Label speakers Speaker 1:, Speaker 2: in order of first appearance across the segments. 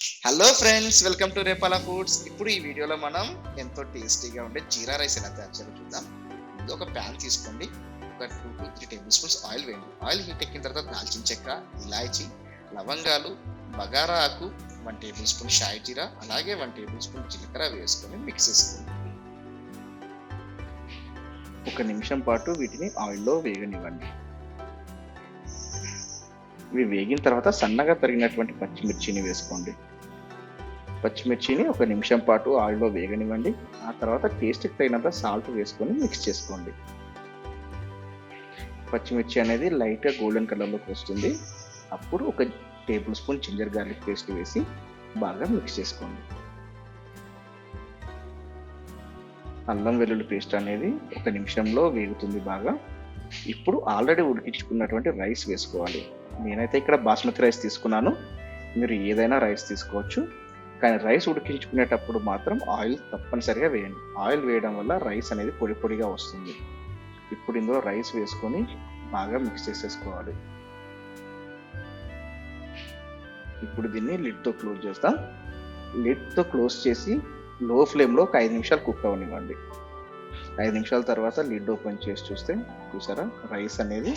Speaker 1: Hello friends, welcome to Repala Foods. ఇప్పుడు ఈ వీడియోలో మనం ఎంతో టేస్టీగా ఉండే జీరా రైస్ ఎలా తయారు చేయాలో చూద్దాం. ముందు ఒక ప్యాన్ తీసుకోండి. ఒక 2 to 3 టేబుల్ స్పూన్స్ ఆయిల్ వేయండి. ఆయిల్ హీట్ ఎక్కిన తర్వాత దాల్చిన చెక్క, ఇలాయచి, లవంగాలు, బగారా ఆకు, 1 టేబుల్ స్పూన్ షాయి జీరా, అలాగే 1 టేబుల్ స్పూన్ జీలకర్ర వేసుకొని మిక్స్ చేసుకోండి.
Speaker 2: ఒక నిమిషం పాటు వీటిని ఆయిల్లో వేగనివ్వండి. ఇవి వేగిన తర్వాత సన్నగా తరిగినటువంటి పచ్చిమిర్చిని వేసుకోండి. పచ్చిమిర్చిని ఒక నిమిషం పాటు ఆయిల్లో వేగనివ్వండి. ఆ తర్వాత టేస్ట్కి తగినంత సాల్ట్ వేసుకొని మిక్స్ చేసుకోండి. పచ్చిమిర్చి అనేది లైట్గా గోల్డెన్ కలర్లోకి వస్తుంది. అప్పుడు ఒక table spoon ginger garlic paste వేసి బాగా మిక్స్ చేసుకోండి. అల్లం వెల్లుల్లి పేస్ట్ అనేది ఒక నిమిషంలో వేగుతుంది బాగా. ఇప్పుడు ఆల్రెడీ ఉడికించుకున్నటువంటి రైస్ వేసుకోవాలి. నేనైతే ఇక్కడ బాస్మతి రైస్ తీసుకున్నాను. మీరు ఏదైనా రైస్ తీసుకోవచ్చు. కానీ రైస్ ఉడికించుకునేటప్పుడు మాత్రం ఆయిల్ తప్పనిసరిగా వేయండి. ఆయిల్ వేయడం వల్ల రైస్ అనేది పొడి పొడిగా వస్తుంది. ఇప్పుడు ఇందులో రైస్ వేసుకొని బాగా మిక్స్ చేసేసుకోవాలి. ఇప్పుడు దీన్ని లిడ్తో క్లోజ్ చేస్తాం. లిడ్తో క్లోజ్ చేసి లో ఫ్లేమ్లో ఒక 5 నిమిషాలు కుక్ అవనివ్వండి. 5 నిమిషాల తర్వాత లిడ్ ఓపెన్ చేసి చూస్తే చూసారా, రైస్ అనేది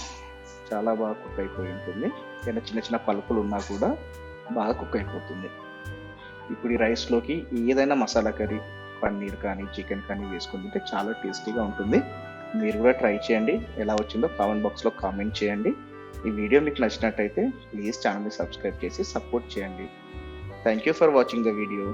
Speaker 2: చాలా బాగా కుక్ అయిపోయి ఉంటుంది. ఏదైనా చిన్న చిన్న పలుకులు ఉన్నా కూడా బాగా కుక్ అయిపోతుంది. ఇప్పుడు ఈ రైస్లోకి ఏదైనా మసాలా కర్రీ, పన్నీర్ కానీ చికెన్ కానీ వేసుకుని తింటే చాలా టేస్టీగా ఉంటుంది. మీరు కూడా ట్రై చేయండి. ఎలా వచ్చిందో కామెంట్ బాక్స్లో కామెంట్ చేయండి. ఈ వీడియో మీకు నచ్చినట్టయితే ప్లీజ్ ఛానల్ని సబ్స్క్రైబ్ చేసి సపోర్ట్ చేయండి. Thank you for watching the video.